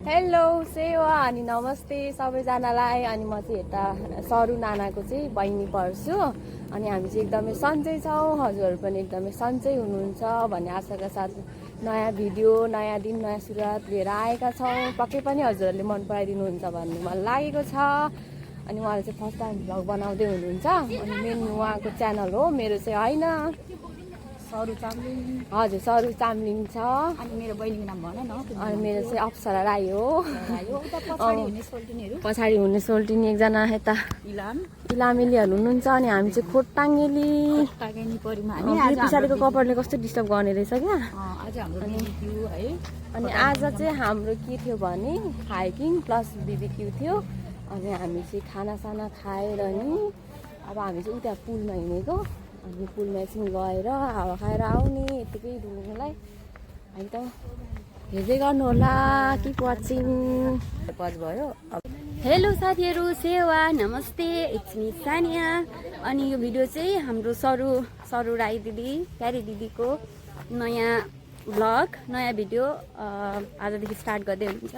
Hello सेवा अनि नमस्ते सबैजनालाई। अनि म चाहिँ यता सरु नानाको चाहिँ बहिनी पर्छु। अनि हामी चाहिँ एकदमै सन्चै छौँ, हजुरहरू पनि एकदमै सन्चै हुनुहुन्छ भन्ने आशाका साथ नयाँ भिडियो, नयाँ दिन, नयाँ सुरुवात लिएर आएका छौँ। पक्कै पनि हजुरहरूले मन पराइदिनुहुन्छ भन्ने मलाई लागेको छ। अनि उहाँले चाहिँ फर्स्ट टाइम भ्लग बनाउँदै हुनुहुन्छ। अनि मेन उहाँको च्यानल हो, मेरो चाहिँ होइन। सरु चामलिङ। हजुर, सरु चामलिङ छ। अनि मेरो बहिनीको नाम भन न। अनि मेरो चाहिँ अप्सरा राई हो। सोल्टिनीहरू पछाडि हुने सोल्टिनी एकजना यता इलामेलीहरू हुनुहुन्छ। अनि हामी चाहिँ खोटाङ्गेली परिमा पछाडिको कपडले कस्तो डिस्टर्ब गर्ने रहेछ क्या। आज हाम्रो बिबिक्यू है। अनि आज चाहिँ हाम्रो के थियो भने हाइकिङ प्लस बिबिक्यू थियो। अनि हामी चाहिँ खानासाना खाएर नि अब हामी चाहिँ उता पुलमा हिँडेको। अनि पुलमा एकछिन गएर हावा खाएर आउने यत्तिकै डुल्नुलाई। अहिले त हेर्दै गर्नु होला, कि वाचिङ पज भयो। हेलो साथीहरू, सेवा नमस्ते, इट्स मी सानिया। अनि यो भिडियो चाहिँ हाम्रो सरु राई दिदी, प्यारी दिदीको नयाँ ब्लग, नयाँ भिडियो आजदेखि स्टार्ट गर्दै हुनुहुन्छ।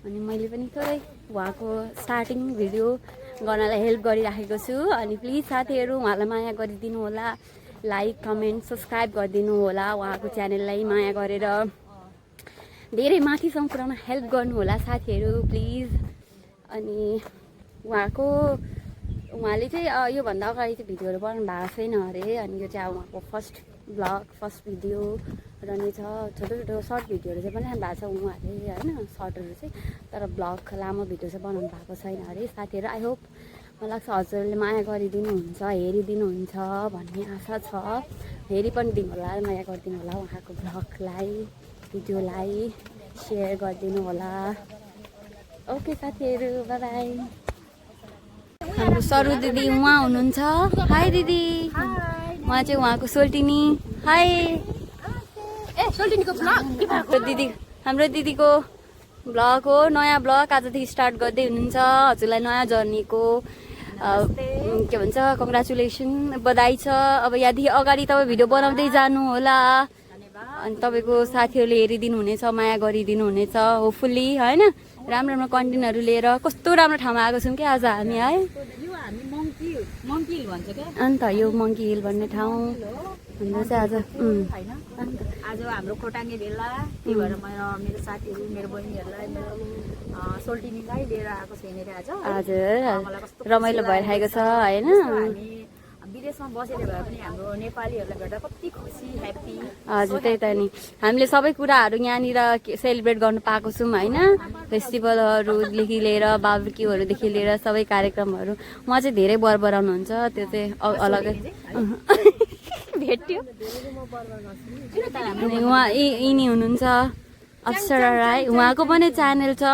अनि मैले पनि थोरै उहाँको स्टार्टिङ भिडियो गर्नलाई हेल्प गरिराखेको छु। अनि प्लिज साथीहरू उहाँलाई माया गरिदिनु होला, लाइक कमेन्ट सब्सक्राइब गरिदिनु होला। उहाँको च्यानललाई माया गरेर धेरै माथिसम्म पुऱ्याउन हेल्प गर्नु होला साथीहरू, प्लिज। अनि उहाँले चाहिँ योभन्दा अगाडि चाहिँ भिडियोहरू बनाउनु भएको छैन अरे। अनि यो चाहिँ अब उहाँको फर्स्ट ब्लग, फर्स्ट भिडियो रहनेछ। छोटो छोटो सर्ट भिडियोहरू चाहिँ बनाइरहनु भएको छ उहाँहरूले होइन, सर्टहरू चाहिँ। तर ब्लग लामो भिडियो चाहिँ बनाउनु भएको छैन अरे साथीहरू। आई होप, मलाई लाग्छ हजुरहरूले माया गरिदिनुहुन्छ, हेरिदिनुहुन्छ भन्ने आशा छ। हेरि पनि दिनु होला, माया गरिदिनु होला उहाँको ब्लगलाई, भिडियोलाई सेयर गरिदिनु होला। ओके साथीहरू, बाई बाई। हाम्रो सरु दिदी उहाँ हुनुहुन्छ। हाई दिदी। उहाँ चाहिँ उहाँको सोल्टिनी। हाई। दिदी, हाम्रो दिदीको ब्लग हो, नयाँ ब्लग आजदेखि स्टार्ट गर्दै हुनुहुन्छ। हजुरलाई नयाँ जर्नीको के भन्छ कङ्ग्रेचुलेसन, बधाई छ। अब यहाँदेखि अगाडि तपाईँ भिडियो बनाउँदै जानु होला। अनि तपाईँको साथीहरूले हेरिदिनु हुनेछ, माया गरिदिनु हुनेछ होपफुल्ली होइन। राम्रो राम्रो कन्टेन्टहरू लिएर कस्तो राम्रो ठाउँमा आएको छौँ क्या आज हामी है। अन्त यो मङ्की हिल भन्ने ठाउँ हाम्रो चाहिँ आज हाम्रो खोटाङ्गे भेला। त्यही भएर मेरो साथीहरू, मेरो बहिनीहरूलाई, मेरो सोल्टिनीलाई लिएर आएको छैन अरे आज। हजुर, रमाइलो भइरहेको छ होइन। हामी विदेशमा बसेर भए पनि हाम्रो नेपालीहरूलाई भेट्दा कति खुसी, ह्याप्पी। हजुर, त्यही त नि। हामीले सबै कुराहरू यहाँनिर सेलिब्रेट गर्नु पाएको छौँ होइन। फेस्टिभलहरूदेखि लिएर बार्बिक्यूहरूदेखि लिएर सबै कार्यक्रमहरू उहाँ चाहिँ धेरै बर बराउनुहुन्छ। त्यो चाहिँ अलगै भेट्यो। उहाँ यिनी हुनुहुन्छ अप्सरा राई। उहाँको पनि च्यानल छ,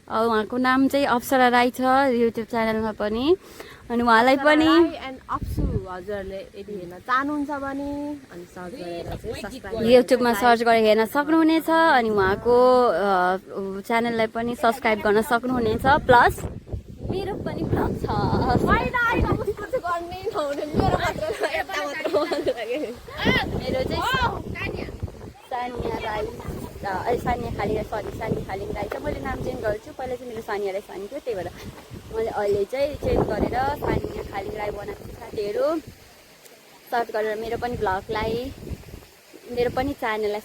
उहाँको नाम चाहिँ अप्सरा राई छ युट्युब च्यानलमा पनि। अनि उहाँलाई पनि हजुरहरूले यदि हेर्न चाहनुहुन्छ भने अनि सर्च गरेर चाहिँ सब्सक्राइब युट्युबमा सर्च गरेर हेर्न सक्नुहुनेछ। अनि उहाँको च्यानललाई पनि सब्सक्राइब गर्न सक्नुहुनेछ। प्लस मेरो पनि ब्लग छ। मेरो चाहिँ सानिया राई, सानिया खालिङ राई छ। मैले नाम चेन्ज गर्छु, पहिला चाहिँ मेरो सानिया राई सानी थियो, त्यही भएर मैले अहिले चाहिँ चेन्ज गरेर सानिया खालिङ राई बनाएको छु। साथीहरू सर्च गरेर मेरो पनि ब्लगलाई, मेरो पनि च्यानललाई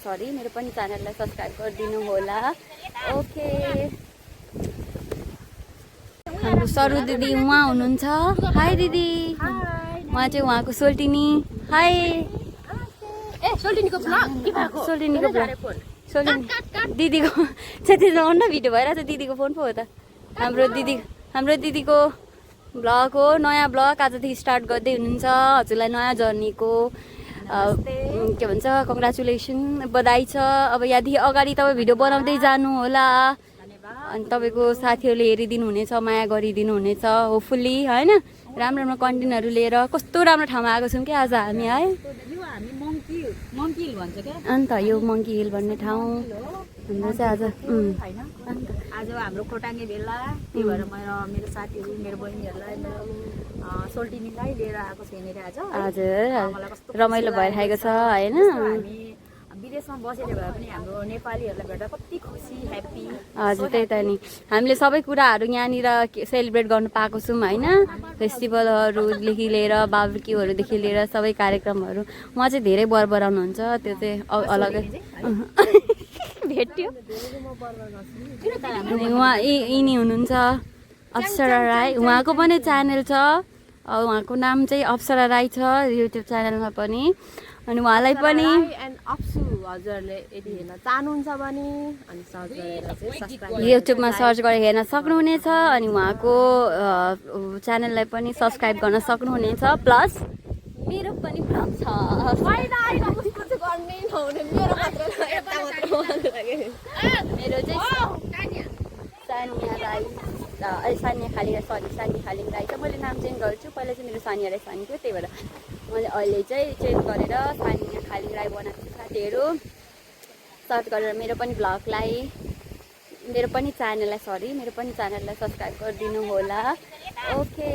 सब्सक्राइब गरिदिनु होला। ओके। हाम्रो सरु दिदी उहाँ हुनुहुन्छ। हाई दिदी। उहाँ चाहिँ उहाँको सोल्टिनी। हाई। सोल्टिनीको दिदीको त्यतिसम्म न भिडियो भइरहेछ। दिदीको फोन पो हो त। हाम्रो दिदीको ब्लग हो, नयाँ ब्लग आजदेखि स्टार्ट गर्दै हुनुहुन्छ। हजुरलाई नयाँ जर्नीको के भन्छ कङ्ग्रेचुलेसन, बधाई छ। अब यहाँदेखि अगाडि तपाईँ भिडियो बनाउँदै जानु होला। अनि तपाईँको साथीहरूले हेरिदिनु हुनेछ, माया गरिदिनु हुनेछ होपफुल्ली होइन। राम्रो राम्रो कन्टेन्टहरू लिएर कस्तो राम्रो ठाउँमा आएको छौँ क्या आज हामी है। अन्त यो मङ्की हिल भन्ने ठाउँ हाम्रो चाहिँ आज हाम्रो खोटाङ्गे भेला। त्यही भएर मेरो साथीहरू, मेरो बहिनीहरूलाई, मेरो सोल्टिनीलाई लिएर आएको छैन अरे आज। हजुर, रमाइलो भइरहेको छ होइन। विदेशमा बसेर भए पनि हाम्रो नेपालीहरूलाई भेट्दा कति खुसी ह्याप्पी। हजुर त्यही त नि हामीले सबै कुराहरू यहाँनिर सेलिब्रेट गर्नु पाएको छौँ होइन फेस्टिभलहरूदेखि लिएर बार्बिक्यूहरूदेखि लिएर सबै कार्यक्रमहरू उहाँ चाहिँ धेरै बर बराउनुहुन्छ त्यो चाहिँ अलगै भेट्यो अनि उहाँ यिनी हुनुहुन्छ अप्सरा राई उहाँको पनि च्यानल छ उहाँको नाम चाहिँ अप्सरा राई छ युट्युब च्यानलमा पनि अनि उहाँलाई पनि एन्ड अप्सु हजुरहरूले यदि हेर्न चाहनुहुन्छ भने अनि सर्च गरेर चाहिँ सब्सक्राइब युट्युबमा सर्च गरेर हेर्न सक्नुहुनेछ अनि उहाँको च्यानललाई पनि सब्सक्राइब गर्न सक्नुहुनेछ प्लस मेरो पनि ब्लग छ मेरो चाहिँ सानिया राई सानिया खाली सानिया खालिङ राई छ मैले नाम चेन्ज गर्छु पहिला चाहिँ मेरो सानिया राई सानी थियो त्यही भएर मैले अहिले चाहिँ चेन्ज गरेर सानिया खालिङ राई बनाएको छु साथीहरू सर्च गरेर मेरो पनि ब्लगलाई मेरो पनि च्यानललाई सब्सक्राइब गरिदिनु होला ओके